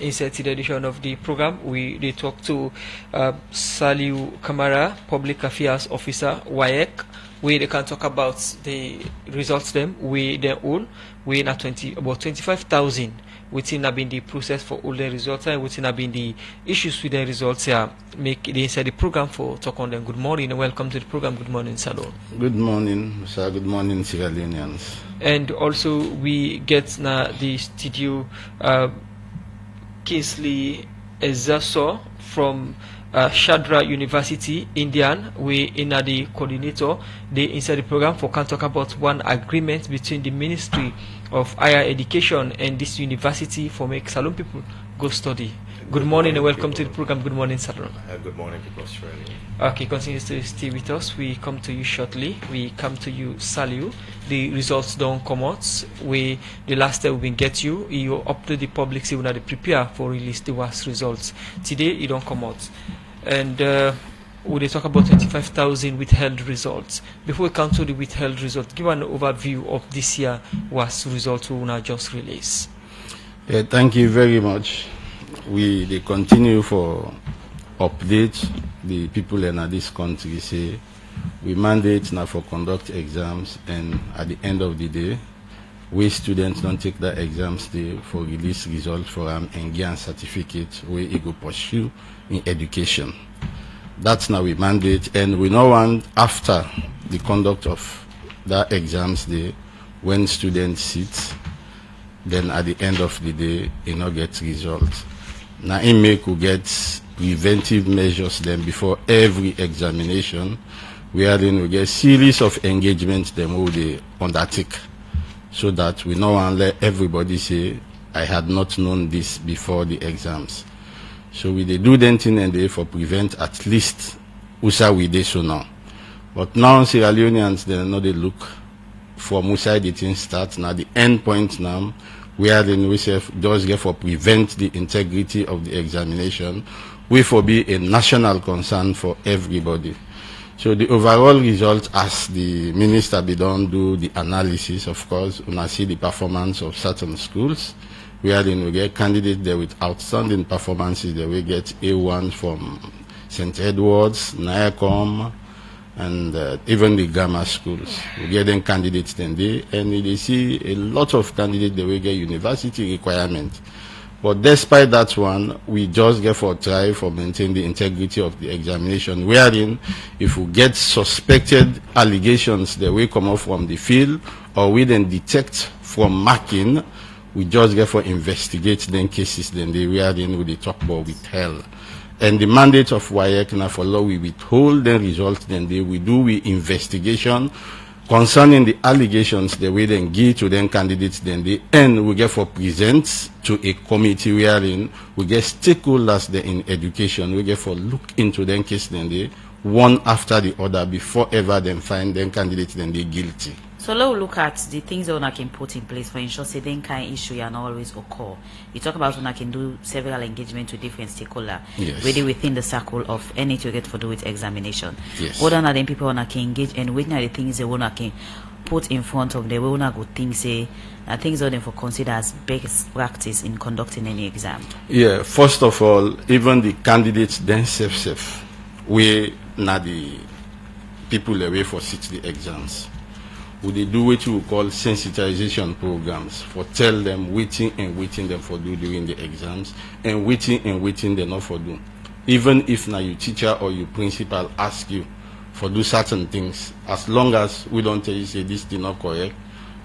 Inside the edition of the program, they talk to Salieu Kamara, Public Affairs Officer, WAEC, where they can talk about the results them, we their own, we na about 25,000 within have been the process for all the results and within have been the issues with the results here. Make the inside the program for talk on them. Good morning and welcome to the program. Good morning, Salon. Good morning, sir. Good morning, Sierra Leoneans. And also we get na the studio Kingsley Ezaso from Shadra University, Indian. We in the coordinator. They inside the program for can talk about one agreement between the Ministry of Higher Education and this university for make Salon people go study. Good morning and welcome to the program. Good morning, Salon. Good morning, people of Australia. Okay, continue to stay with us. We come to you shortly. We come to you, Salieu. The results don't come out. The last time we get you up to the public, see when they prepare for release the worst results. Today it don't come out. And we talk about 25,000 withheld results. Before we come to the withheld results, give an overview of this year worst results we now just released. Yeah, thank you very much. They continue for update the people in this country. Say we mandate now for conduct exams, and at the end of the day, we students don't take that exams day for release results for and get certificate where it go pursue in education. That's now we mandate, and we know one after the conduct of that exams day when students sit, then at the end of the day, you know get results. Now, in make we get preventive measures then before every examination, wherein we get series of engagements them will they undertake, so that we know and let everybody say, I had not known this before the exams. So we they do that thing and they for prevent at least usa we they so now. But now Sierra Leoneans they know they look from usa the thing start now the end point now. Where then we say does get for prevent the integrity of the examination, we for be a national concern for everybody. So the overall result, as the minister be done do the analysis, of course, when I see the performance of certain schools, where then we get candidates there with outstanding performances, they will get A1 from St. Edward's, NIACOM, and even the grammar schools. We get them candidates then and they see a lot of candidates they will get university requirement. But despite that one, we just get for try for maintain the integrity of the examination, wherein if we get suspected allegations that will come up from the field or we then detect from marking, we just get for investigate then cases then they wherein we talk about withheld. And the mandate of WAEC now for law, we withhold the results, then we do investigation concerning the allegations that we then give to them candidates, and we get for present to a committee wherein we get stakeholders there in education, we get for look into them case one after the other before ever then find them candidates they guilty. So let's look at the things that one can put in place for ensure say then kind issue and always occur. You talk about one can do several engagement with different stakeholders, yes, really within the circle of any to get for do with examination. Yes. What are then people wanna can engage and which are the things they wanna can put in front of them, we wanna go think say things that they for consider as best practice in conducting any exam. Yeah, first of all, even the candidates themselves, we not the people away for sit the exams. They do what you call sensitization programs for tell them waiting and waiting them for do during the exams and waiting they not for do. Even if now your teacher or your principal ask you for do certain things, as long as we don't tell you say this thing not correct,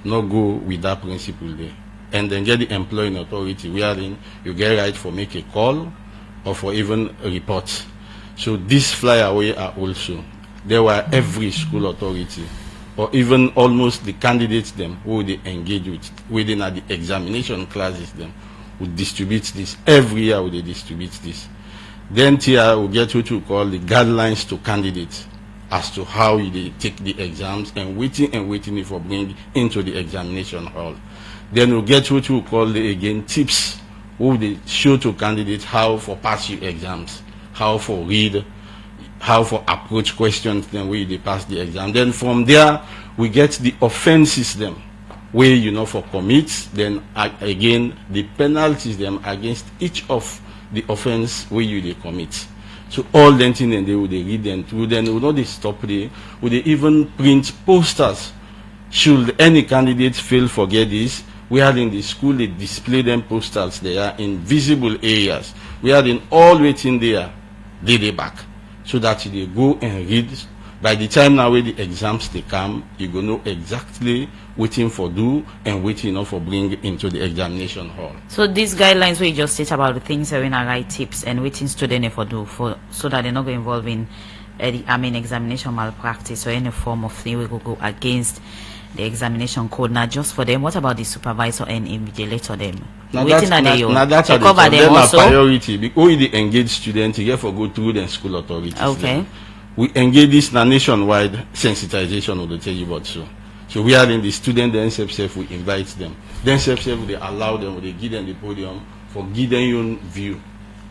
no go with that principle there. And then get the employing authority wherein you get right for make a call or for even a report. So this fly away are also there were every school authority, or even almost the candidates them who they engage with within the examination classes them would distribute this every year. Would they distribute this? Then TR will get what you call the guidelines to candidates as to how they take the exams and waiting for bring into the examination hall. Then we'll get what you call the again tips who they show to candidates how for pass your exams, how for read, how for approach questions, then we they pass the exam. Then from there we get the offenses them where you know for commit, then again the penalties them against each of the offense where you they commit. So all them thing and they would read them through, then would not they stop there, would they even print posters. Should any candidate fail forget this, we are in the school they display them posters, they are in visible areas. We are in all waiting there, they back. So that they go and read. By the time now where the exams they come, you go know exactly waiting for do and waiting for bring into the examination hall. So these guidelines where you just state about the things that we are right tips and waiting student for do for so that they're not going involved in examination malpractice or any form of thing we go against the examination code. Now just for them, what about the supervisor and invigilator them? Now that's a priority because we the engaged students you get for go through the school authorities. Okay. We engage this nationwide sensitization of the tell you about so we are in the student themselves we invite them. Then they allow them, they give them the podium for give them your view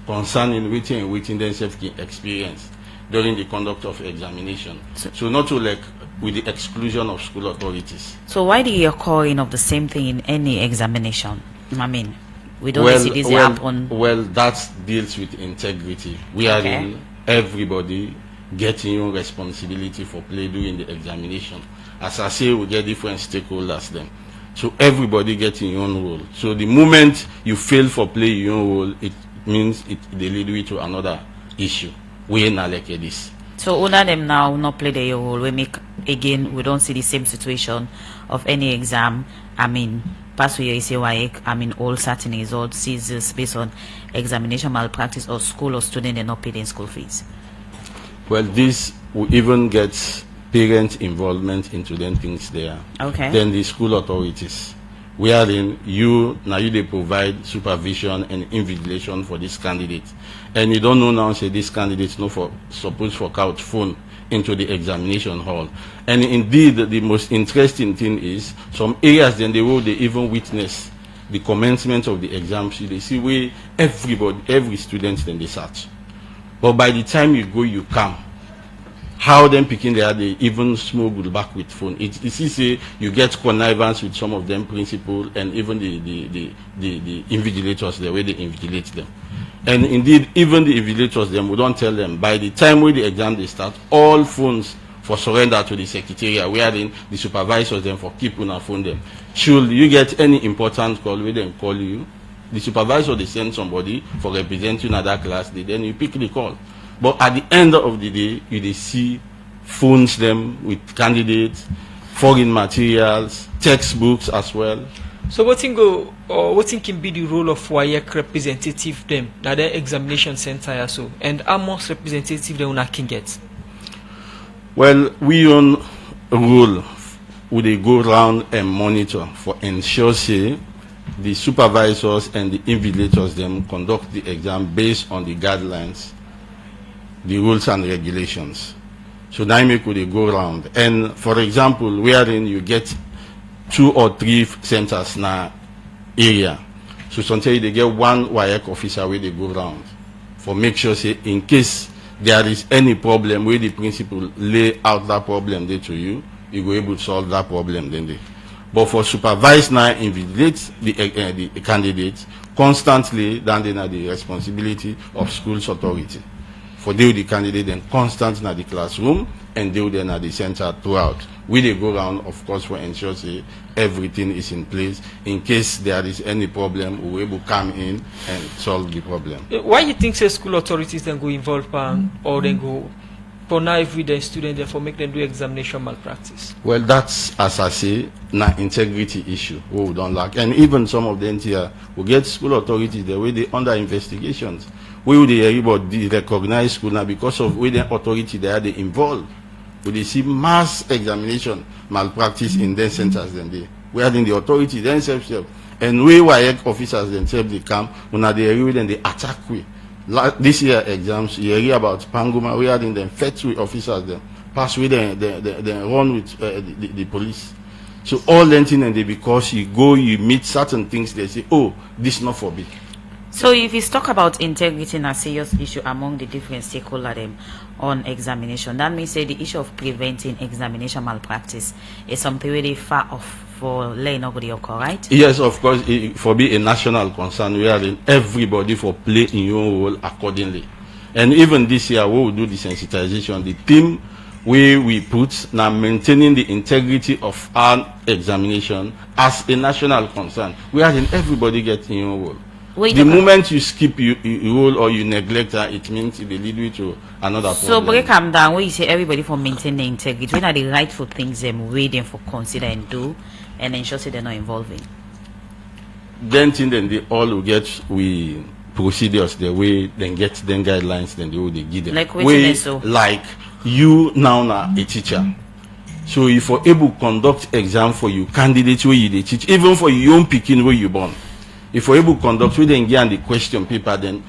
concerning waiting themselves can experience during the conduct of examination. So not to like with the exclusion of school authorities. So why the occurring of the same thing in any examination? I mean, we don't see this happen. Well, that deals with integrity. We are in everybody getting your responsibility for play during the examination. As I say, we get different stakeholders then. So everybody getting your own role. So the moment you fail for play your own role, it means they lead you to another issue. We not like this. So other them now not play their role. We make again we don't see the same situation of any exam. I mean pass with your WAEC, all certain results seizures based on examination malpractice or school or student and not paying school fees. Well, this will even get parent involvement into them things there. Okay. Then the school authorities, wherein they provide supervision and invigilation for this candidate, and you don't know now say this candidate supposed for couch phone into the examination hall. And indeed, the most interesting thing is some areas then they even witness the commencement of the exam. So they see where every student then they search. But by the time you go, you come. How them picking there, they even smuggle back with phone. It's say you get connivance with some of them principal and even the invigilators, the way they invigilate them. And indeed, even the invigilators, them we don't tell them. By the time when the exam they start, all phones for surrender to the secretariat, wherein the supervisors them for keep on phone them. Should you get any important call, we then call you. The supervisor they send somebody for representing another class, then you pick the call. But at the end of the day, you see phones them with candidates, foreign materials, textbooks as well. So what can be the role of WAEC representative them that the examination center so and how much representative they can get? Well, we on a rule would they go around and monitor for ensure say the supervisors and the invigilators them conduct the exam based on the guidelines, the rules and regulations. So now could they go around. And for example, wherein you get 2 or 3 centers na area. So sometimes they get one WAEC officer where they go around for make sure say in case there is any problem where the principal lay out that problem there to you, you go able to solve that problem then they. But for supervise now invigilate the candidates constantly, then they have the responsibility of school's authority. For they the candidate then constant in the classroom and they then at the center throughout. We they go around, of course, for ensure say everything is in place. In case there is any problem, we will come in and solve the problem. Why you think say school authorities then go involve or then go connive with the student therefore make them do examination malpractice? Well, that's as I say, an integrity issue. We don't like, and even some of them here will get school authorities the way they under investigations. We will the recognize school now because of where the authority they are involved. We they see mass examination malpractice in their centers than they. We are in the authority themselves, and we WAEC officers themselves they come when they area then they attack we. This year exams, you hear about Panguma, we are in them fetch with officers them pass with them, they run with the police. So all that thing and they because you go you meet certain things they say, oh, this not for me. So if you talk about integrity and a serious issue among the different stakeholders on examination, that means say the issue of preventing examination malpractice is something really far off for Leone not go occur, right? Yes, of course, for be a national concern, we are in everybody for play in your role accordingly. And even this year, we will do the sensitization. The theme we put now maintaining the integrity of our examination as a national concern. We are in everybody get in your role. The moment you skip your role or you neglect that, it means it will lead you to another problem. So break them down where you say everybody for maintaining integrity. When are the rightful things them waiting for consider and do and ensure that they're not involving? Then they all will get we procedures the way then get them guidelines then they give them. Like way, so like you now a teacher. So if you're able to conduct exam for you candidates where you teach, even for your own picking where you born. If you're able to conduct, we then get the question paper, then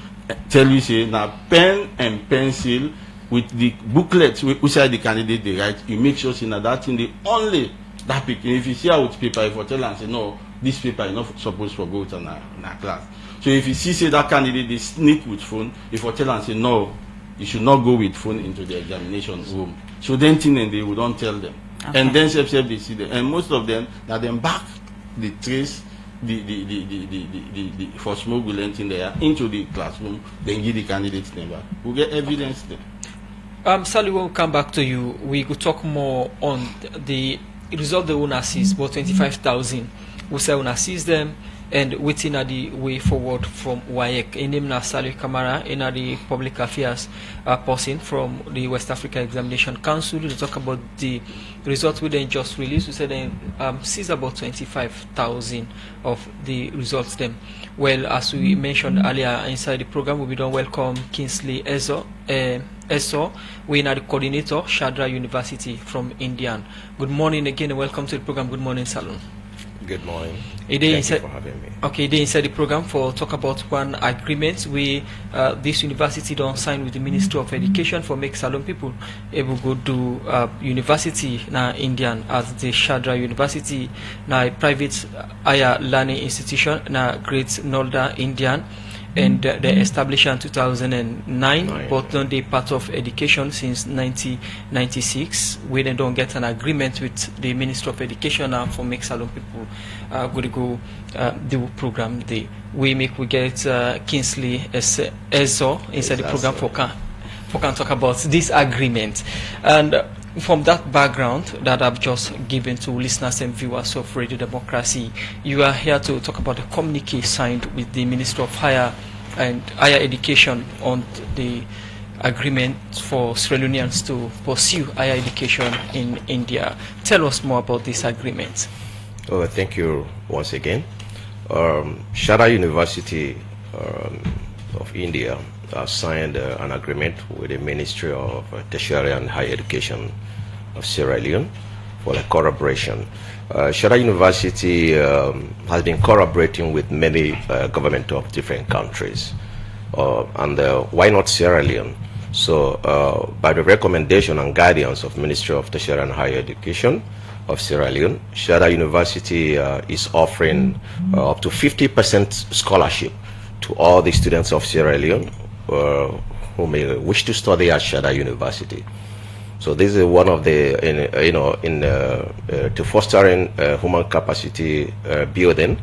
tell you say now pen and pencil with the booklets which are the candidate they write. You make sure say that thing the only that picking. If you see out with paper, if you tell and say no, this paper is not supposed to go to in a class. So if you see say that candidate they sneak with phone, if you tell and say no, you should not go with phone into the examination room. So then thing and they will don't tell them, okay. And then they see them, and most of them now them back the trace. The for smoke will enter there into the classroom, then give the candidates number. We'll get evidence there. Sally, we'll come back to you. We could talk more on the result the owner sees, about 25,000. We say owner sees them and waiting at the way forward from WAEC. In name now Salieu Kamara, in the public affairs person from the West Africa Examination Council to talk about the results we then just released. We said then sees about 25,000 of the results then. Well, as we mentioned earlier inside the program, we don't welcome Kingsley Ezo. We are the coordinator, Shadra University from Indian. Good morning again and welcome to the program. Good morning, Salon. Good morning. Thank you for having me. Okay, they inside the program for talk about one agreement we this university don't sign with the Ministry of Education for make Salon people able go to university now Indian as the Shadra University now private higher learning institution now Great Northern Indian. And they established in 2009, but not they part of education since 1996. We then don't get an agreement with the Ministry of Education now for make Salon people go do program. We get Kingsley Ezo inside the program for can talk about this agreement. And from that background that I've just given to listeners and viewers of Radio Democracy, you are here to talk about the communique signed with the Minister of Higher Education on the agreement for Sri Lanka's to pursue higher education in India. Tell us more about this agreement. Oh, thank you once again. Shadra University of India signed an agreement with the Ministry of Tertiary and Higher Education of Sierra Leone for the collaboration. Shadra University has been collaborating with many governments of different countries, and why not Sierra Leone? So by the recommendation and guidance of Ministry of Tertiary and Higher Education of Sierra Leone, Shadra University is offering up to 50% scholarship to all the students of Sierra Leone who may wish to study at Shadra University. So this is one of the, to fostering human capacity building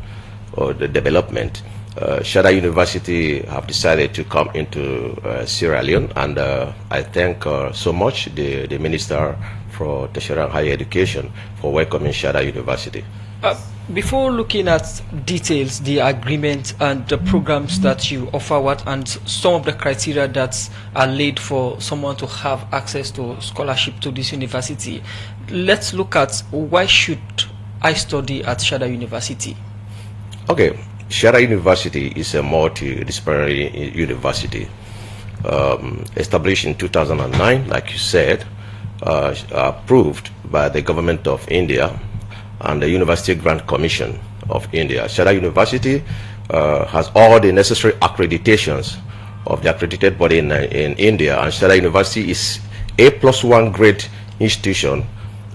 or the development. Shadra University have decided to come into Sierra Leone, and I thank so much the Minister for Tertiary and Higher Education for welcoming Shadra University. Before looking at details, the agreement and the programs that you offer, and some of the criteria that are laid for someone to have access to scholarship to this university, let's look at why should I study at Shadra University? Okay, Shadra University is a multidisciplinary university established in 2009, like you said, approved by the government of India and the University Grant Commission of India. Shadra University has all the necessary accreditations of the accredited body in India, and Shadra University is A+1 grade institution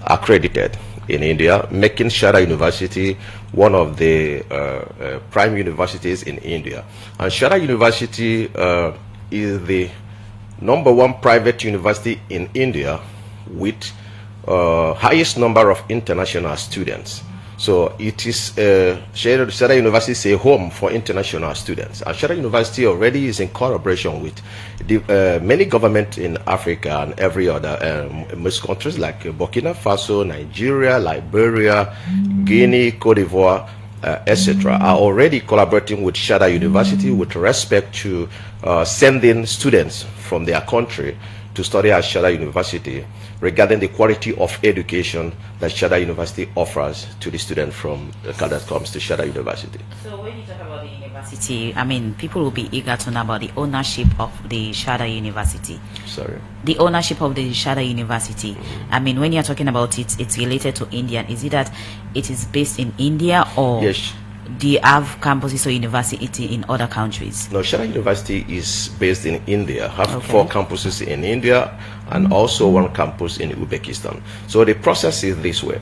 accredited in India, making Shadra University one of the prime universities in India. And Shadra University is the #1 private university in India with highest number of international students. So it is Shada University is a home for international students. And Shada University already is in collaboration with many governments in Africa and every other most countries like Burkina Faso, Nigeria, Liberia, Guinea, Cote d'Ivoire, etc. are already collaborating with Shada University with respect to sending students from their country to study at Shada University regarding the quality of education that Shada University offers to the student that comes to Shada University. So when you talk about the university, I mean, people will be eager to know about the ownership of the Shada University. Sorry? The ownership of the Shada University. I mean, when you're talking about it, it's related to India. Is it that it is based in India, or Yes. do you have campuses or university in other countries? No, Shada University is based in India. Have 4 campuses in India and also 1 campus in Uzbekistan. So the process is this way.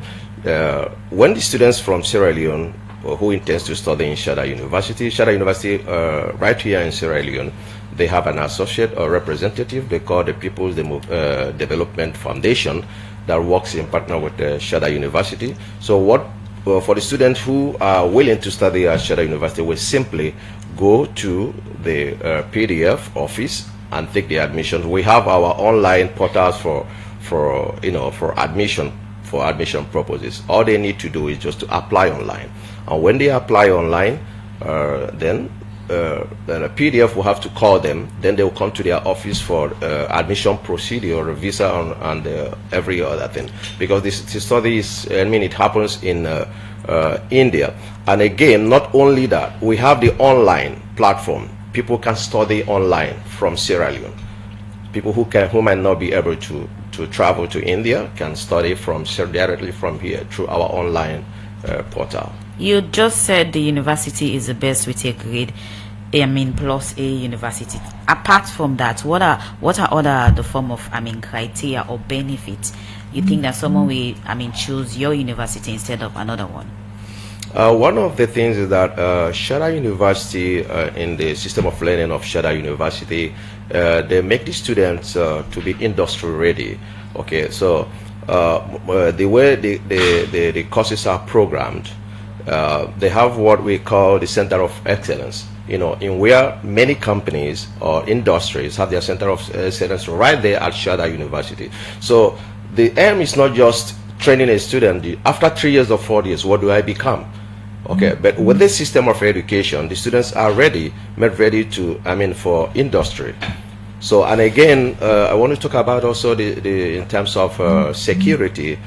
When the students from Sierra Leone who intends to study in Shada University right here in Sierra Leone, they have an associate or representative they call the People's Development Foundation that works in partner with Shada University. So what for the students who are willing to study at Shada University, we simply go to the PDF office and take the admission. We have our online portals for admission purposes. All they need to do is just to apply online, and when they apply online, then a PDF will have to call them. Then they will come to their office for admission procedure, visa, and every other thing. Because this study is, I mean, it happens in India. And again, not only that, we have the online platform. People can study online from Sierra Leone. People who might not be able to travel to India can study directly from here through our online portal. You just said the university is the best with a grade, I mean, plus a university. Apart from that, what are other the form of, I mean, criteria or benefits you think that someone will, I mean, choose your university instead of another one? One of the things is that Shada University, in the system of learning of Shada University, they make the students to be industry ready. Okay, so the way the courses are programmed, they have what we call the Center of Excellence. You know, in where many companies or industries have their Center of Excellence right there at Shada University. So the aim is not just training a student. After 3 years or 4 years, what do I become? Okay, but with this system of education, the students are made ready to, I mean, for industry. So, and again, I want to talk about also in terms of security,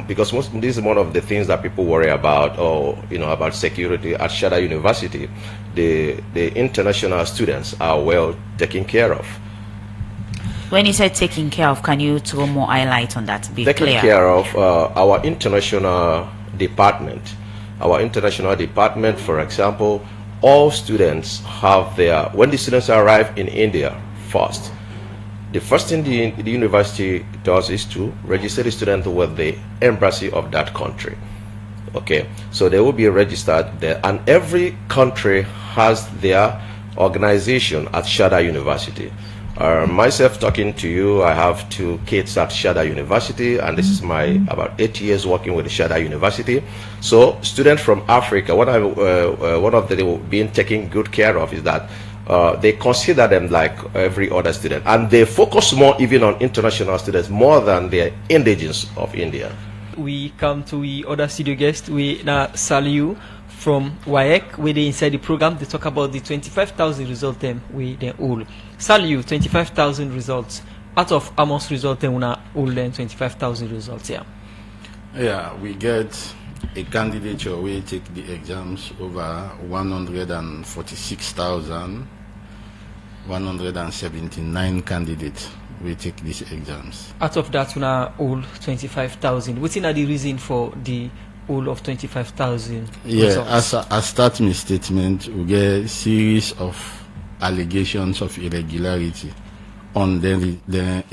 because this is one of the things that people worry about, or about security at Shada University. The international students are well taken care of. When you say taking care of, can you throw more highlight on that? Taking care of our international department. Our international department, for example, all students have when the students arrive in India first, the first thing the university does is to register the student with the embassy of that country. Okay, so they will be registered there, and every country has their organization at Shada University. Myself talking to you, I have 2 kids at Shada University, and this is my about 8 years working with Shada University. So students from Africa, one of the being taken good care of is that they consider them like every other student, and they focus more even on international students more than the indigenous of India. We come to the other studio guest, we now Salieu from WAEC, where they inside the program they talk about the 25,000 result them we then all. Salieu, 25,000 results. Out of Amos result them una all then 25,000 results here. Yeah, we get a candidature we take the exams over 146,179 candidates we take these exams. Out of that una all 25,000. What's the reason for the all of 25,000 Yeah, as I start my statement, we get a series of allegations of irregularity on the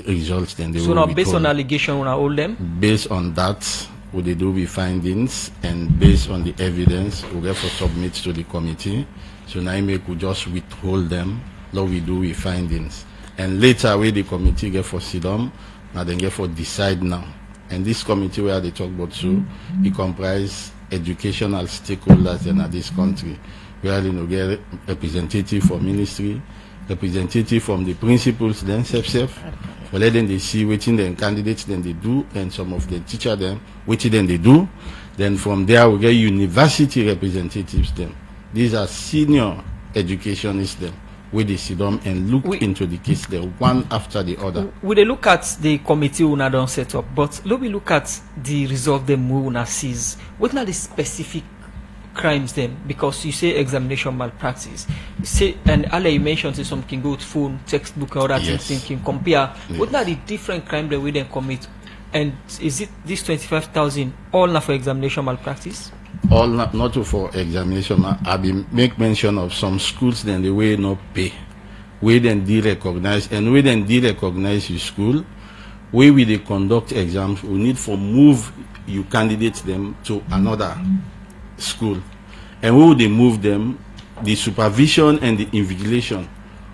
results. Then they so will now be based told. on allegation on all them? Based on that, we do the findings, and based on the evidence, we get for submit to the committee. So now we could just withhold them. Now we do the findings, and later we the committee get for sit down, and then get for decide now. And this committee where they talk about it comprises educational stakeholders in this country. We are get representative from ministry, representative from the principals themselves, for letting they see waiting the candidates then they do, and some of the teacher them waiting then they do. Then from there we get university representatives them. These are senior educationists them, where they sit down and look into the case there one after the other. We they look at the committee una don't set up, but let me look at the result them we una sees. What are the specific crimes then? Because you say examination malpractice. You say, and Ale you mentioned say some can go to phone, textbook, or that thinking compare. Yes. What are the different crimes that we then commit? And is it this 25,000 all not for examination malpractice? All not for examination. I be make mention of some schools then the way not pay. We then de-recognize, and we then de-recognize your school. Where we they conduct exams, we need for move you candidates them to another school. And we will they move them, the supervision and the invigilation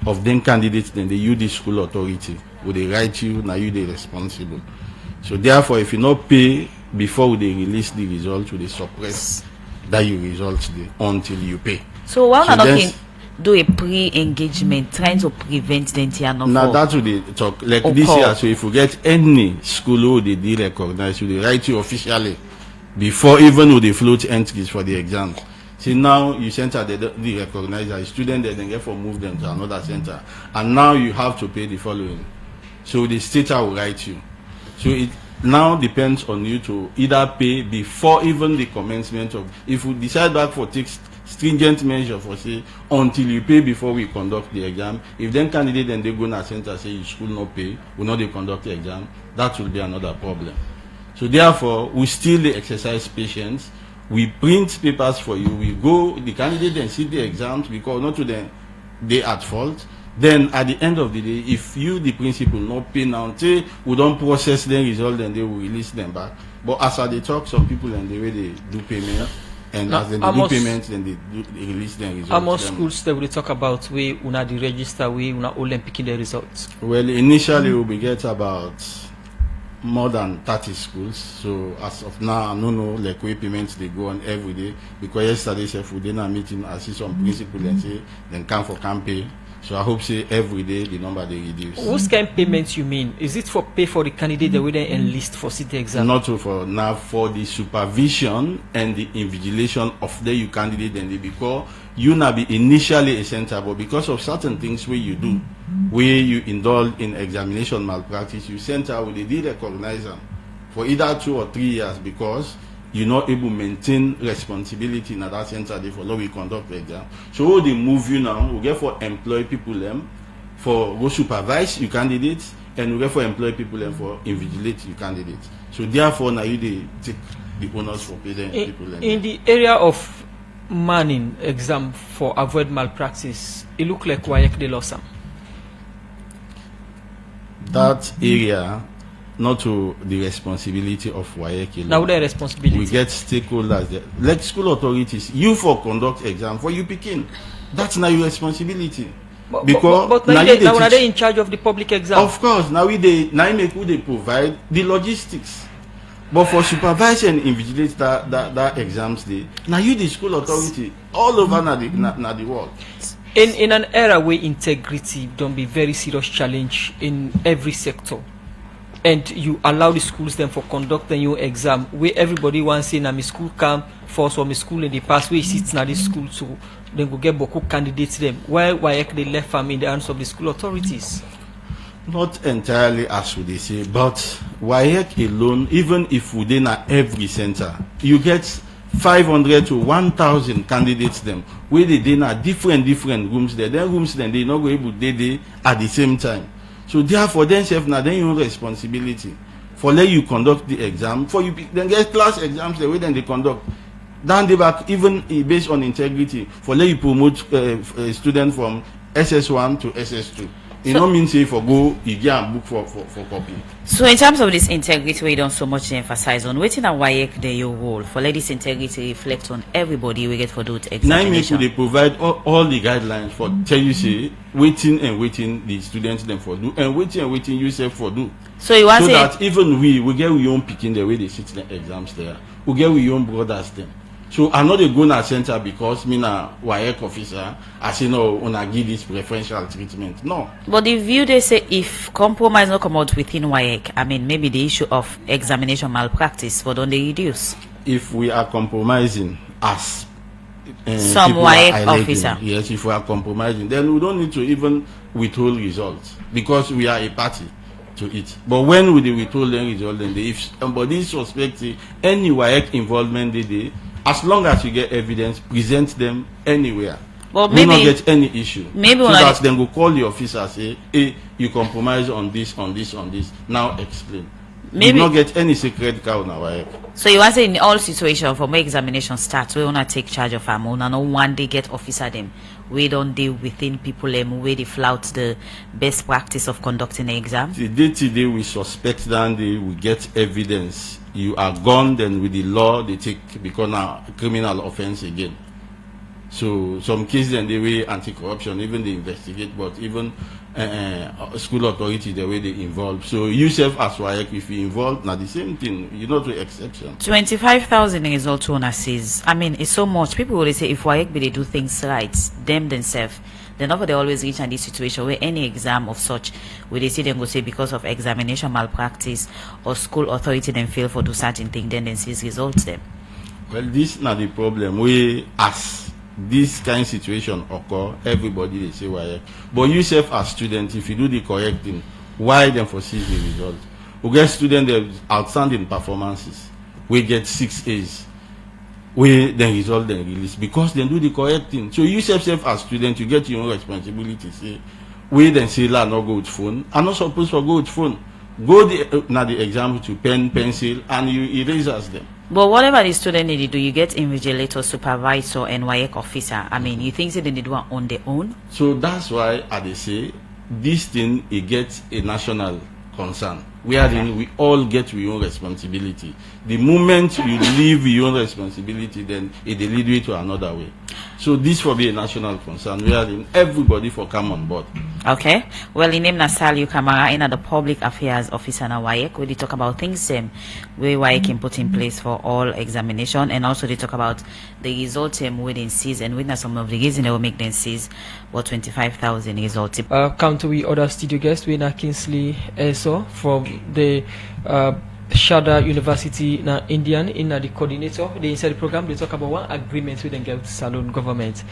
of them candidates, then they use the school authority. Will they write you, now you they responsible. So therefore, if you not pay before they release the result, they suppress that you results until you pay. So why not can do a pre-engagement, trying to prevent the entire number? Now that's what they talk like this year. So if you get any school who they de-recognize, they write you officially before even they float entries for the exams. See now you center they recognize a student, then get for move them to another center, and now you have to pay the following. So the state will write you. So it now depends on you to either pay before even the commencement of, if we decide back for take stringent measure for say until you pay before we conduct the exam. If then candidate then they go to center say you school not pay, will not they conduct the exam, that will be another problem. So therefore we still exercise patience. We print papers for you. We go the candidate then see the exams because not to them they at fault. Then at the end of the day, if you the principal not pay now, say we don't process the result, then they will release them back. But as they talk, some people and the way they do payment, and now, as they do payment, then they release them results. How much schools that we talk about we una the register we una all them picking the results? Well, initially we get about more than 30 schools. So as of now, I don't know like way payments they go on every day because yesterday if we did a meeting, I see some principal and say then come for campaign. So I hope say every day the number they reduce. What kind of payments you mean? Is it for pay for the candidate that we then enlist for city exam? Not for now, for the supervision and the invigilation of the you candidate and the because you now be initially a center, but because of certain things where you do, where you indulge in examination malpractice, you center will they recognize them for either 2 or 3 years because you're not able to maintain responsibility in that center for law we conduct the exam. So they move you now, we get for employ people them for go supervise your candidates, and we get for employ people them for invigilate your candidates. So therefore now you they take the honors for paying people them. In the area of manning exam for avoid malpractice, it look like WAEC they lost some. That area not to the responsibility of WAEC. Now the responsibility. We get stakeholders there. Like school authorities, you for conduct exam, for you picking. That's now your responsibility. But now are they in charge of the public exam? Of course, now they provide the logistics. But for supervise and invigilate that exams day, now you the school authority all over the world. In an era where integrity don't be very serious challenge in every sector, and you allow the schools them for conducting your exam where everybody wants say na my school come first or my school in the past where sits na this school so then go get boku candidates them. Why they left them in the hands of the school authorities? Not entirely as would they say, but WAEC alone, even if within every center, you get 500 to 1,000 candidates them where they in different rooms there. Then rooms then they not go able they at the same time. So therefore, themselves now then your responsibility for let you conduct the exam. For you then get class exams the way then they conduct. Down the back, even based on integrity, for let you promote a student from SS1 to SS2. It so, don't mean say for go you get a book for copy. So in terms of this integrity, we don't so much emphasize on waiting at WAEC the your role for let this integrity reflect on everybody we get for those examination. Now they provide all the guidelines for tell you say waiting the students them for do and waiting yourself for do. So you want so that even we get we own picking the way they sit in the exams there. We get we own brothers them. So I'm not a gonna center because me na WAEC officer. I say no, una give this preferential treatment. No. But the view they say if compromise not come out within WAEC, I mean maybe the issue of examination malpractice, but don't they reduce? If we are compromising as some WAEC officer, yes, if we are compromising, then we don't need to even withhold results because we are a party to it. But when we withhold the result, then if somebody suspects any WAEC involvement, they as long as you get evidence, present them anywhere. Well, maybe maybe not get any issue. Maybe so that then go call the officer, say, hey, you compromise on this, on this, on this. Now explain. Maybe not get any secret cow now. So you want to say in all situations, from where examination starts, we wanna take charge of them. We wanna one day get officer them. We don't deal within people where they flout the best practice of conducting the exam. The day we suspect that they will get evidence. You are gone, then with the law they take become a criminal offense again. So some cases then the way anti-corruption, even they investigate, but even school authority the way they involve. So yourself as WAEC, if you involved, now the same thing. You know, to exception. 25,000 is also on assist. I mean, it's so much. People will say if WAEC they do things right, them themselves. Then they always reach in this situation where any exam of such, where they see them go say because of examination malpractice or school authority then fail for do certain thing, then sees results them. Well, this is not the problem. We as this kind of situation occur, everybody they say why. But yourself as student, if you do the correct thing, why then foresee the result? We get students that outstanding performances. We get 6 A's. We then result then release because they do the correct thing. So you self as student, you get your own responsibility. Say, we then say la no go with phone. I'm not supposed to go with phone. Go now the example to pen, pencil, and you erase them. But whatever the student need to do, you get invigilator, supervisor, and WAEC officer. I mean, you think they need to do it on their own? So that's why they say this thing it gets a national concern. Wherein we all get your own responsibility. The moment you leave your own responsibility, then it will lead you to another way. So this will be a national concern. Wherein everybody for come on board. Okay. Well, the name is Salieu Kamara, in the public affairs officer na WAEC, where they talk about things where WAEC can put in place for all examination, and also they talk about the result where they seize and witness some of the reason they will make them seize what 25,000 results. Come to we other studio guest, we na Kingsley Eso from the Shada University na Indian in the coordinator. They inside the program they talk about one agreement with the get Salone government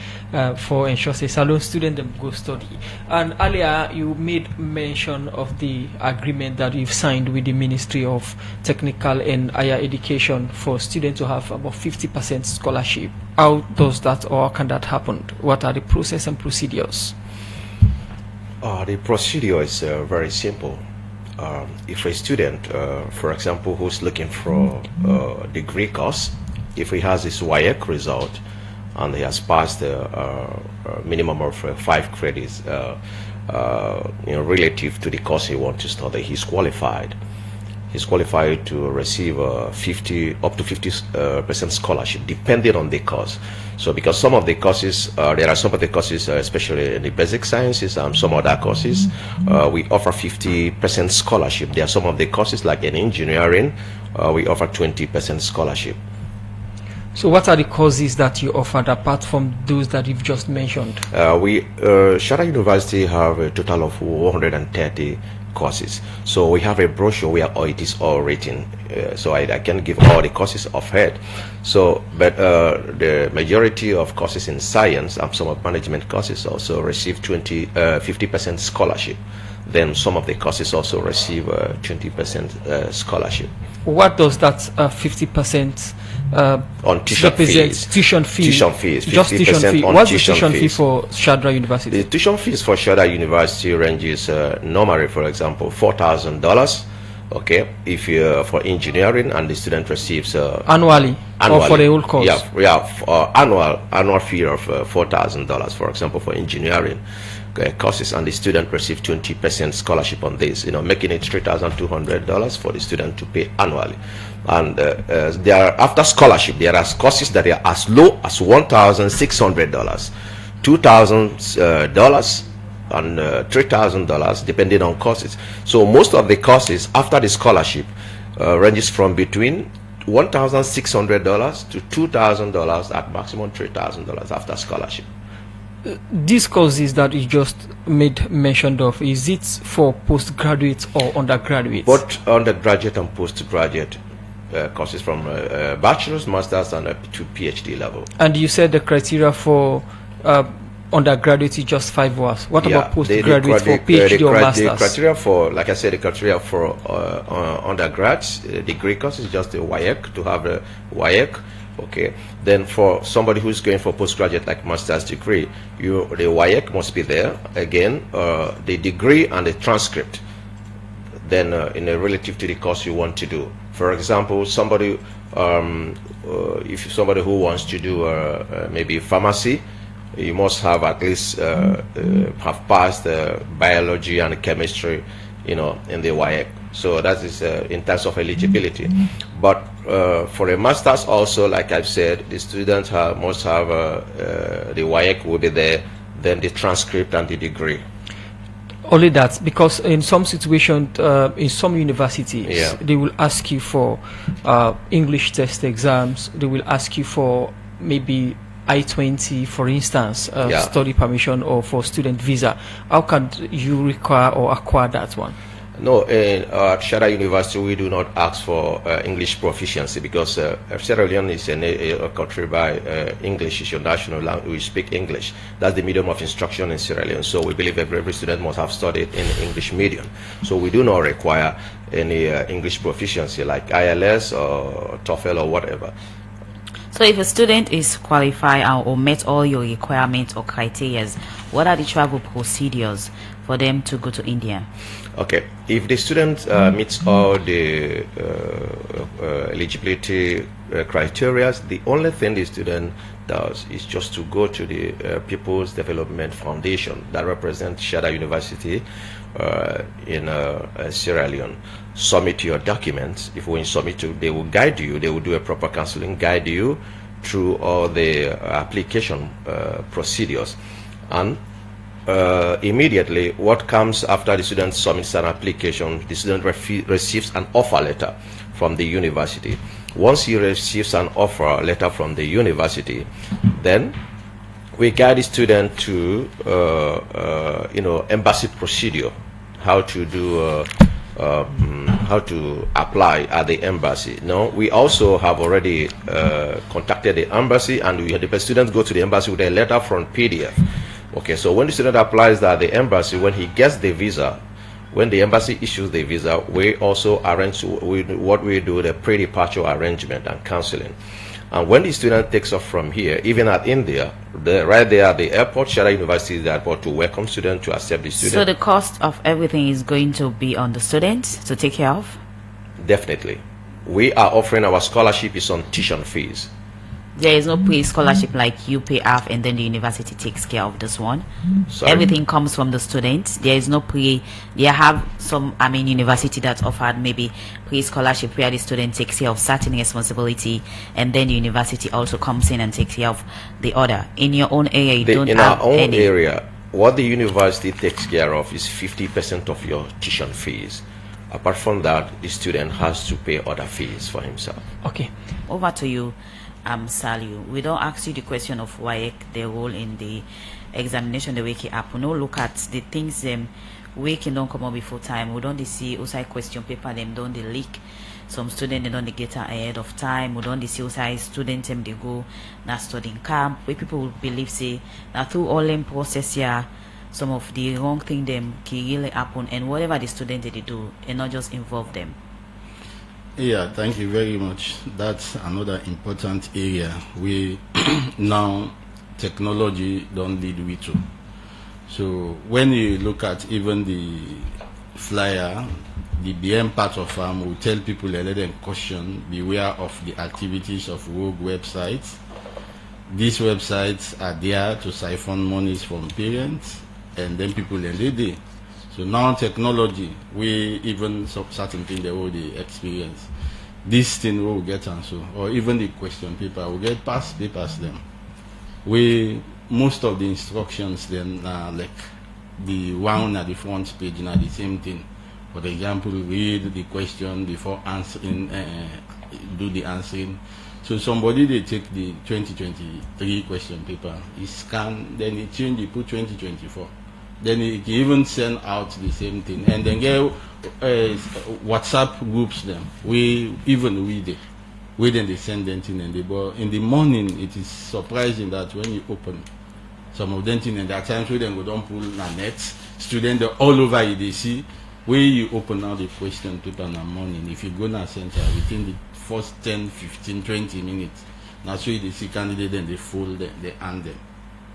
for ensure say Salone student them go study. And earlier you made mention of the agreement that you've signed with the Ministry of Technical and Higher Education for students to have about 50% scholarship. How does that or can that happen? What are the process and procedures? The procedure is very simple. If a student, for example, who's looking for a degree course, if he has his WAEC result and he has passed the minimum of 5 credits relative to the course he wants to study, he's qualified. He's qualified to receive up to 50% scholarship, depending on the course. So, because some of the courses, there are some of the courses, especially in the basic sciences and some other courses, we offer 50% scholarship. There are some of the courses, like in engineering, we offer 20% scholarship. So, what are the courses that you offered apart from those that you've just mentioned? Shada University have a total of 130 courses. So we have a brochure where it is all written. So I can't give all the courses offhand. So, but the majority of courses in science and some of management courses also receive 50% scholarship. Then some of the courses also receive 20% scholarship. What does that 50% on tuition fees? Tuition fee. Tuition fees. Just tuition fee. What's the tuition fee for Shadra University? The tuition fees for Shada University ranges normally, for example, $4,000. Okay, if you for engineering, and the student receives annually or for the whole course. Annual fee of $4,000, for example, for engineering courses, and the student receives 20% scholarship on this, making it $3,200 for the student to pay annually. And after scholarship, there are courses that are as low as $1,600, $2,000, and $3,000, depending on courses. So most of the courses after the scholarship ranges from between $1,600 to $2,000 at maximum $3,000 after scholarship. These courses that you just made mention of, is it for postgraduates or undergraduates? Both undergraduate and postgraduate courses from bachelor's, master's, and up to PhD level. And you said the criteria for undergraduate is just 5 hours. What about postgraduate for PhD or masters? The criteria for, like I said, the criteria for undergrads, degree course is just a WAEC, to have a WAEC. Okay. Then for somebody who's going for postgraduate, like master's degree, the WAEC must be there. Again, the degree and the transcript. Then in a relative to the course you want to do. For example, somebody, if somebody who wants to do maybe pharmacy, you must have at least have passed biology and chemistry, in the WAEC. So that is in terms of eligibility. But for a master's also, like I've said, the students must have the WAEC will be there, then the transcript and the degree. Only that, because in some situations, in some universities, they will ask you for English test exams. They will ask you for maybe I-20, for instance, study permission, or for student visa. How can you require or acquire that one? No, at Shada University, we do not ask for English proficiency, because Sierra Leone is a country by English is your national language. We speak English. That's the medium of instruction in Sierra Leone. So we believe every student must have studied in English medium. So we do not require any English proficiency like ILS or TOEFL or whatever. So if a student is qualified or met all your requirements or criteria, what are the travel procedures for them to go to India? Okay, if the student meets all the eligibility criteria, the only thing the student does is just to go to the People's Development Foundation that represents Shada University in Sierra Leone. Submit your documents. If when you submit to, they will guide you. They will do a proper counseling, guide you through all the application procedures. And immediately, what comes after the student submits an application, the student receives an offer letter from the university. Once he receives an offer letter from the university, then we guide the student to embassy procedure, how to do how to apply at the embassy. No, we also have already contacted the embassy, and the students go to the embassy with a letter from PDF. Okay, so when the student applies at the embassy, when he gets the visa, when the embassy issues the visa, we also arrange the pre-departure arrangement and counseling. And when the student takes off from here, even at India, right there at the airport, Shada University is the airport to welcome students, to accept the student. So the cost of everything is going to be on the students to take care of? Definitely. We are offering our scholarship is on tuition fees. There is no pre-scholarship like you pay half and then the university takes care of this one. Sorry? Everything comes from the students. There is no pre. They have some, university that offered maybe pre-scholarship where the student takes care of certain responsibility, and then the university also comes in and takes care of the other. In your own area, you don't have any. In our own area, what the university takes care of is 50% of your tuition fees. Apart from that, the student has to pay other fees for himself. Okay. Over to you. Salieu, we don't ask you the question of WAEC, the role in the examination, the WAEC app. We don't look at the things WAEC don't come up before time. We don't see outside question paper, them don't they leak. Some students, they don't get ahead of time. We don't see outside students, they go now studying camp. Where people will believe, say, now through all them process here, some of the wrong thing them can really happen, and whatever the student they do, and not just involve them. Yeah, thank you very much. That's another important area. We now technology don't lead we to. So when you look at even the flyer, the BM part of will tell people, let them caution, beware of the activities of rogue websites. These websites are there to siphon monies from parents, and then people day. So now technology, we even certain things they already experience. This thing will get answered, or even the question paper will get past them. Most of the instructions then like the one at the front page, now the same thing. For example, read the question before answering, do the answering. So somebody they take the 2023 question paper, he scan, then he change, he put 2024. Then he can even send out the same thing, and then get WhatsApp groups them. We then they send them thing, and in the morning it is surprising that when you open some of them thing, and there are times where then go down pull the net, students all over you, they see where you open now the question paper in the morning. If you go to a center within the first 10, 15, 20 minutes, now so they see candidate, then they fold them, they hand them.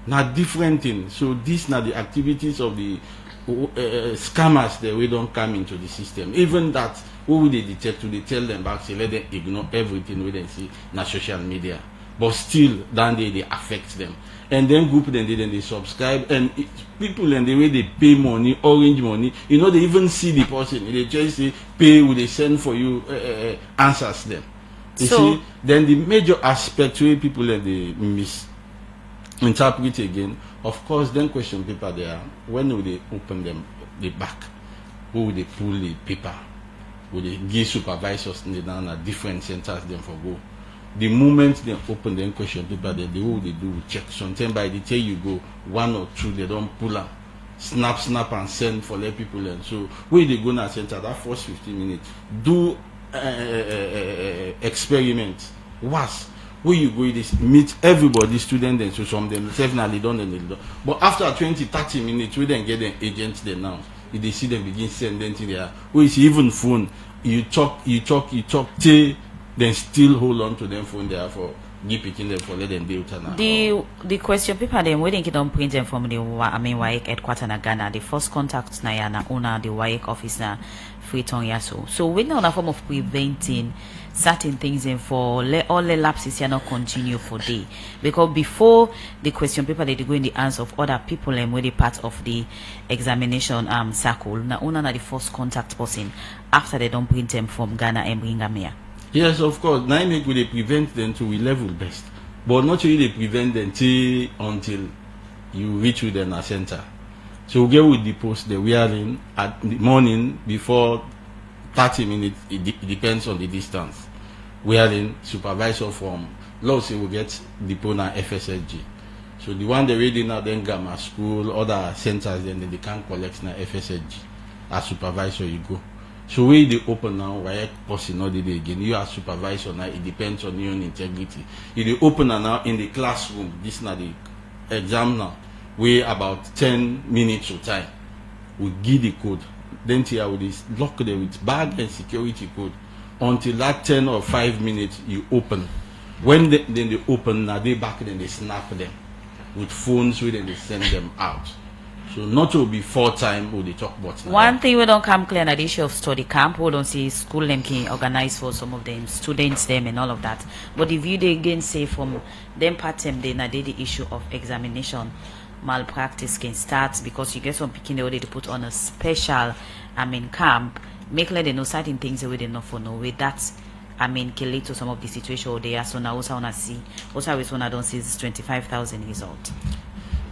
Now different things. So these are the activities of the scammers that we don't come into the system. Even that, who will they detect? They tell them back, say let them ignore everything we then see in social media. But still, then they affect them. And then group then they subscribe, and people and the way they pay money, orange money, you know, they even see the person. They just say pay, will they send for you answers them. You see, then the major aspect where people and they misinterpret again, of course, then question paper there, when will they open them the back? Who will they pull the paper? Will they give supervisors in the down at different centers then for go? The moment they open the question paper, they do check. Sometimes by the time you go, one or two, they don't pull up, snap, and send for let people learn. So when they go to center, that first 15 minutes, do experiment. Once where you go, this meet everybody, student, and so some of them definitely done. But after 20, 30 minutes, we then get an agent there now. If they see them begin sending to there, where is even phone, you talk, till then still hold on to them phone there for give picking them for let them deal with now. The question paper them we didn't don't print them from the WAEC headquarters in Ghana. The first contact na na owner the WAEC office na Freetown Yaso. So we know a form of preventing certain things and for let all the lapses here not continue for day. Because before the question paper they go in the hands of other people and where they part of the examination circle. Na owner na the first contact person after they don't print them from Ghana and bring them here. Yes, of course. Now make they prevent them to we level best, but not really they prevent them until you reach with them a center. So we get with the post that we are in at the morning before 30 minutes. It depends on the distance. We are in supervisor from. Let's say we get depot na FSSG. So the one they ready now then grammar school, other centers then they can collect na FSSG. As supervisor you go. So when they open now, why person not did again? You are supervisor now. It depends on your own integrity. If they open now in the classroom, this is not the exam now. We about 10 minutes of time. We give the code. Then here we lock them with bag and security code until that 10 or 5 minutes you open. When then they open now, they back then they snap them with phones. Then they send them out. So not to be 4 times will they talk about now. One thing we don't come clear on the issue of study camp, we don't see school them can organize for some of them, students them and all of that. But if you again say from them part them they na the issue of examination malpractice can start because you get some picking they already put on a special camp, make let they know certain things that we didn't know for no way that can lead to some of the situation they are so now also wanna see also always wanna don't see this 25,000 result.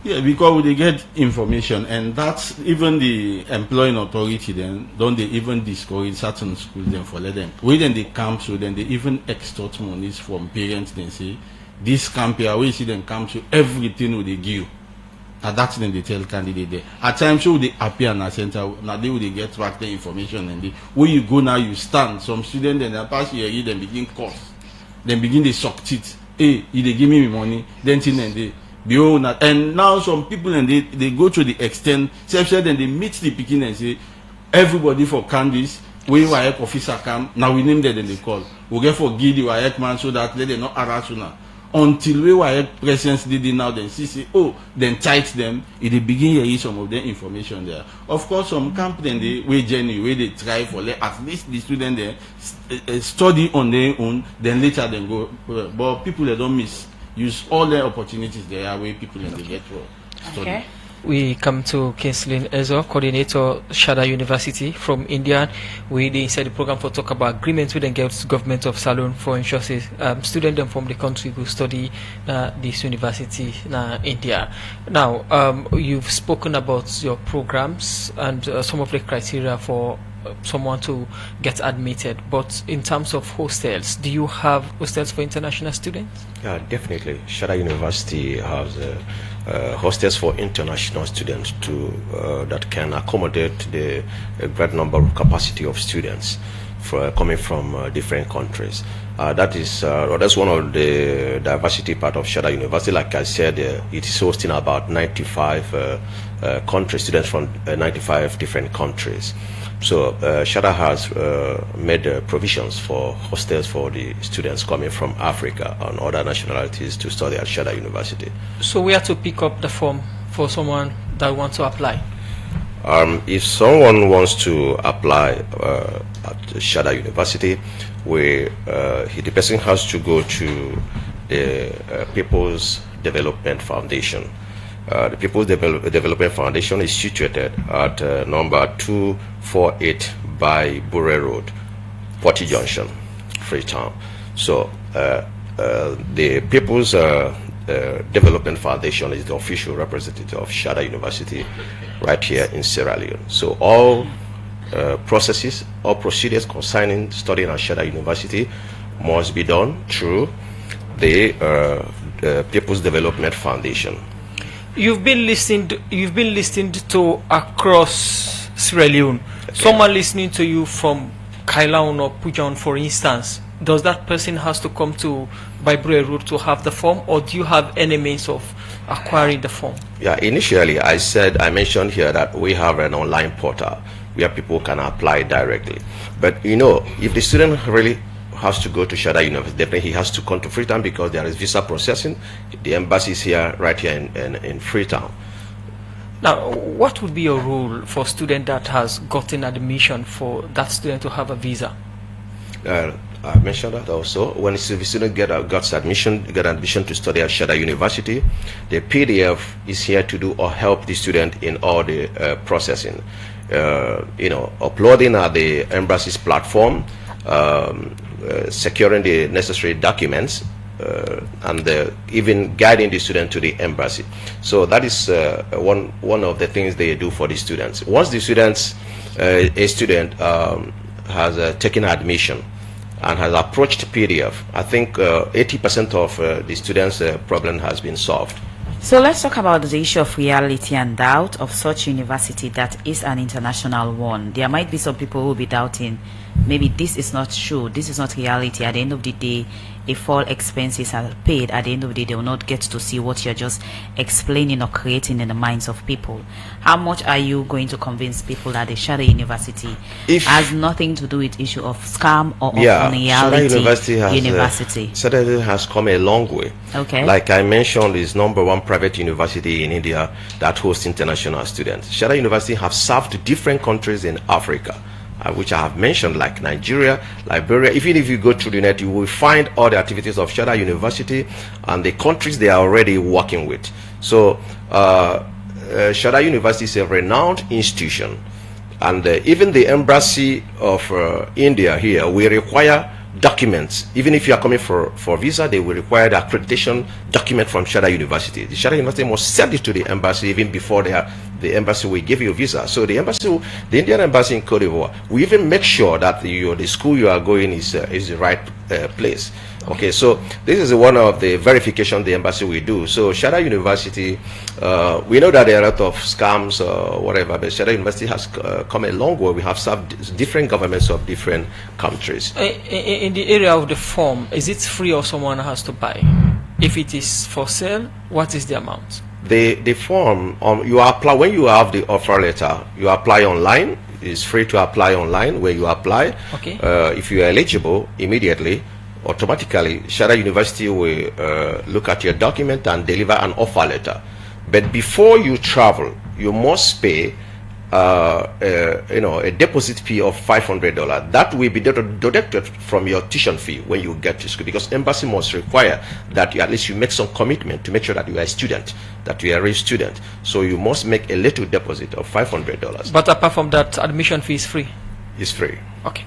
Yeah, because they get information, and that's even the employing authority. Then don't they even discourage certain schools then for let them. We then they camp, so then they even extort monies from parents. Then say this camp here, we see them camp, so everything will they give. And that's then they tell candidate there. At times, so they appear in a center. Now they will they get back the information, and they, where you go now, you stand. Some students then they pass here, then begin course, then begin they suck teeth. Hey, if they give me money, then thing and they. And now some people and they go to the extent, then they meet the picking and say, everybody for candies, we WAEC officer come, now we name them and they call. We get for give the WAEC man so that they not harass now. Until we WAEC presence did it now, then see, then tight them, they begin to hear some of the information there. Of course, some camp then they way journey, where they try for at least the student there study on their own, then later then go. But people they don't miss. Use all the opportunities there are where people in the get for study. Okay. We come to Kinslin Ezo, coordinator, Shada University from India. We inside the program for talk about agreements with the government of Salieu for ensuring students from the country who study this university in India. Now, you've spoken about your programs and some of the criteria for someone to get admitted. But in terms of hostels, do you have hostels for international students? Yeah, definitely. Shada University has hostels for international students that can accommodate the great number of capacity of students coming from different countries. That's one of the diversity part of Shada University. Like I said, it is hosting about 95 country students from 95 different countries. So Shada has made provisions for hostels for the students coming from Africa and other nationalities to study at Shada University. So we have to pick up the form for someone that wants to apply. If someone wants to apply at Shada University, the person has to go to the People's Development Foundation. The People's Development Foundation is situated at number 248 by Bure Road, Porty Junction, Freetown. So the People's Development Foundation is the official representative of Shada University right here in Sierra Leone. So all processes, all procedures concerning studying at Shada University must be done through the People's Development Foundation. You've been listening to across Sierra Leone. Okay. Someone listening to you from Kailaun or Pujan, for instance, does that person has to come to Bibure Road to have the form, or do you have any means of acquiring the form? Yeah, initially I mentioned here that we have an online portal where people can apply directly. But if the student really has to go to Shada University, definitely he has to come to Freetown because there is visa processing. The embassy is here, right here in Freetown. Now, what would be your rule for a student that has gotten admission for that student to have a visa? I mentioned that also. When the student gets admission to study at Shada University, the PDF is here to do or help the student in all the processing. Uploading at the embassy's platform, securing the necessary documents, and even guiding the student to the embassy. So that is one of the things they do for the students. Once the a student has taken admission and has approached PDF, I think 80% of the students' problem has been solved. So let's talk about the issue of reality and doubt of such university that is an international one. There might be some people who will be doubting, maybe this is not true, this is not reality. At the end of the day, if all expenses are paid, at the end of the day, they will not get to see what you're just explaining or creating in the minds of people. How much are you going to convince people that the Shada University has nothing to do with issue of scam or of unreality university? Shada has come a long way. Okay. Like I mentioned, is #1 private university in India that hosts international students. Shada University have served different countries in Africa, which I have mentioned, like Nigeria, Liberia. Even if you go to the net, you will find all the activities of Shada University and the countries they are already working with. So Shada University is a renowned institution, and even the embassy of India here, we require documents. Even if you are coming for visa, they will require the accreditation document from Shada University. The Shada University must send it to the embassy even before the embassy will give you a visa. So the Indian embassy in Cote d'Ivoire, we even make sure that the school you are going is the right place. Okay, so this is one of the verification the embassy will do. So Shada University, we know that there are a lot of scams or whatever, but Shada University has come a long way. We have served different governments of different countries. In the area of the form, is it free or someone has to buy? If it is for sale, what is the amount? The form, you apply when you have the offer letter, you apply online. It's free to apply online where you apply. Okay. If you are eligible, immediately, automatically, Shada University will look at your document and deliver an offer letter. But before you travel, you must pay a deposit fee of $500. That will be deducted from your tuition fee when you get to school, because embassy must require that at least you make some commitment to make sure that you are a student, that you are a real student. So you must make a little deposit of $500. But apart from that, admission fee is free? It's free. Okay.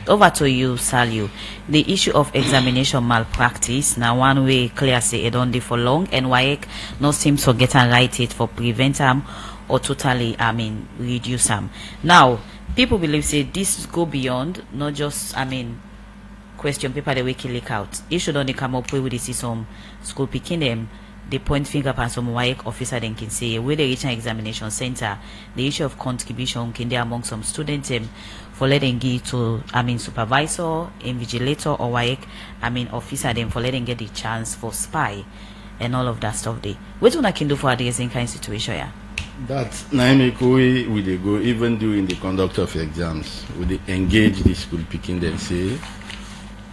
Over to you, Salieu. The issue of examination malpractice, now one way clear say it only for long, and WAEC no seems to get and write it for prevent them. or totally, reduce them. Now, people believe say this go beyond not just, question paper the way leak out. It should only come up with see some school picking them. They point finger upon some WAEC officer then can say with the regional examination center, the issue of contribution can there among some students for letting give to supervisor, invigilator or WAEC officer them for letting get the chance for spy and all of that stuff there. What one I can do for addressing kind of situation yeah? That's Naimekoi we they go even during the conduct of exams, we they engage the school picking then say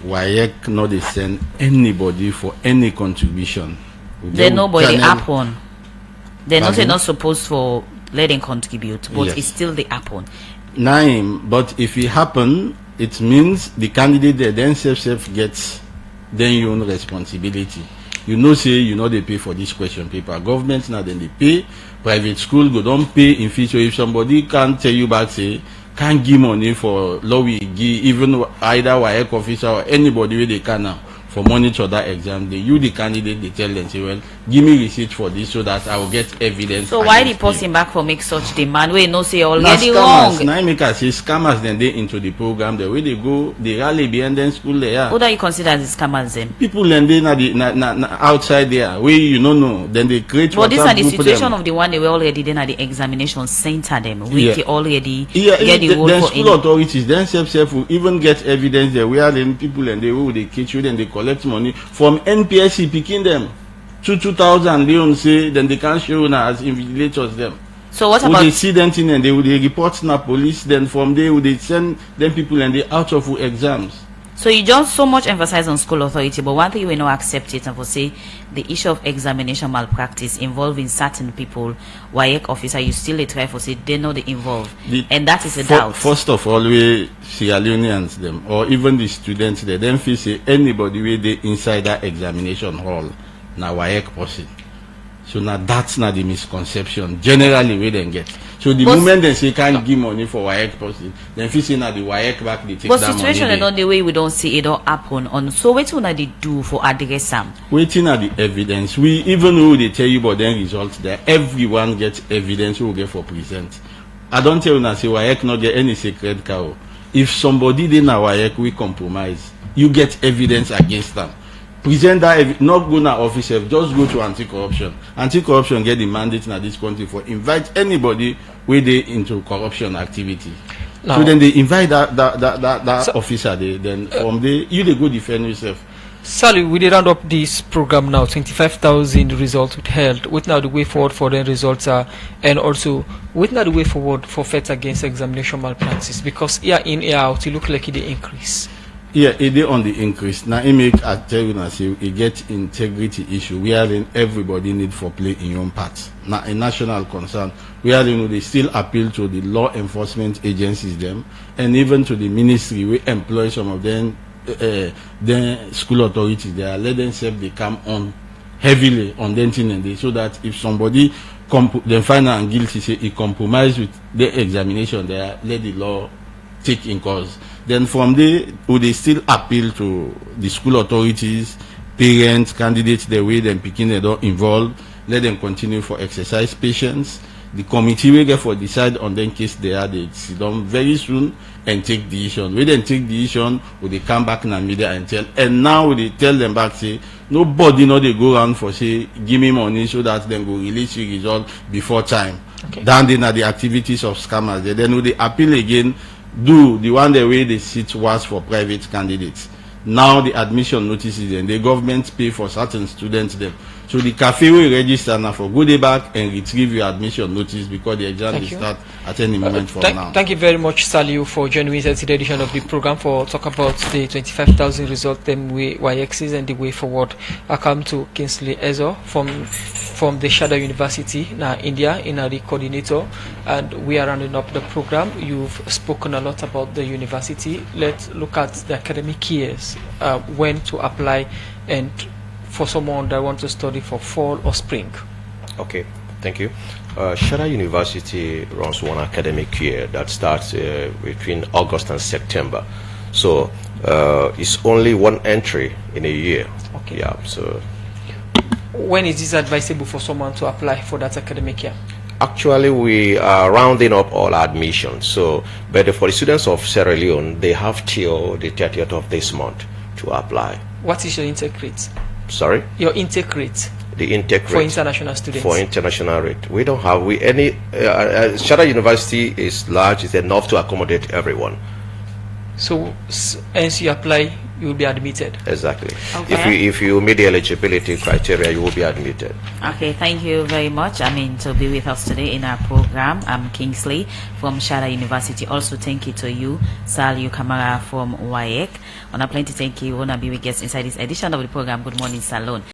WAEC not they send anybody for any contribution. Then nobody happen. They're not supposed for letting contribute, but yes. It's still the happen. Naim, but if it happen, it means the candidate there then self gets then your own responsibility. You know, say you know they pay for this question paper. Government now then they pay. Private school go don't pay in future. If somebody can't tell you back say can't give money for law we give even either WAEC officer or anybody where they can now for monitor that exam, the candidate, they tell them, say, well, give me receipt for this so that I will get evidence. So why the person back for make such demand? We no say already wrong. Now make us say scammers then they into the program, the way they go, they rally behind them school there. Who do you consider as scammers then? People then they na outside there, where you know, then they create. But this are the situation of the one they were already then at the examination center them. We already get the role then for school authorities, then self will even get evidence there. Where then people and they who they catch you, then they collect money from NPSC picking them to 2,000 Leone say then they can't show now as invigilators them. So what about they see them thing and they would report now police then from there would they send them people and they out of exams. So you just so much emphasize on school authority, but one thing we not accept it and for say the issue of examination malpractice involving certain people, WAEC officer, you still try for say they know they involved, and that is a doubt. First of all, we Sierra Leoneans them or even the students they then feel say anybody where they inside that examination hall now WAEC person. So now that's not the misconception generally we then get. So the moment they say can't give money for WAEC person, then if you see now the WAEC back they take but that money. But situation not the way we don't see it all happen on. So what will they do for address them? Waiting at the evidence. We even though they tell you about then results there, everyone gets evidence who will get for present. I don't tell you now say WAEC not get any secret cow. If somebody then a WAEC we compromise, you get evidence against them. Present that, not go to office, just go to anti-corruption. Anti-corruption get the mandate in this country for invite anybody where they into corruption activity. Now, so then they invite that officer. Then from there, you they go defend yourself. Sally, we did round up this program now. 25,000 results withheld. What now the way forward for the results are, and also what now the way forward for fight against examination malpractice? Because year in year out, it look like it increase. Yeah, it is on the increase. Now, it make I tell you now, say it get integrity issue. We are in everybody need for play in your own part. Now, a national concern. We are they still appeal to the law enforcement agencies them, and even to the ministry. We employ some of them, then school authorities. They are let themselves they come on heavily on them thing and they so that if somebody then find out guilty, say he compromised with the examination, they are let the law take in course. Then from there, would they still appeal to the school authorities, parents, candidates, the way them picking they don't involve, let them continue for exercise patience. The committee will get for decide on them case they sit down very soon and take decision. We then take decision, would they come back in the media and tell, and now would they tell them back say nobody know they go around for say give me money so that then go release the result before time. Okay. Then they are the activities of scammers. Then would they appeal again. Do the one the way they sit was for private candidates. Now the admission notices and the government pay for certain students them. So the cafe will register now for go day back and retrieve your admission notice because the exam will start at any moment from now. Thank you very much, Salieu, for joining us at the edition of the program for talk about the 25,000 result them way WAECs and the way forward. I come to Kingsley Ezo from the Shada University in India in the coordinator, and we are rounding up the program. You've spoken a lot about the university. Let's look at the academic years, when to apply, and for someone that wants to study for fall or spring. Okay, thank you. Shada University runs one academic year that starts between August and September. So it's only one entry in a year. Okay. Yeah. So when is this advisable for someone to apply for that academic year? Actually, we are rounding up all admissions. So, but for the students of Sierra Leone, they have till the 30th of this month to apply. What is your intake rate? Sorry? Your intake rate The intake for rate. international students. For international rate. We don't have, Shara University is large, it's enough to accommodate everyone. So, as you apply, you will be admitted. Exactly. Okay. If you meet the eligibility criteria, you will be admitted. Okay, thank you very much. To be with us today in our program. I'm Kingsley from Shara University. Also, thank you to you, Salieu Kamara from WAEC. On a plenty, thank you. Wanna be with guests inside this edition of the program. Good morning, Salon.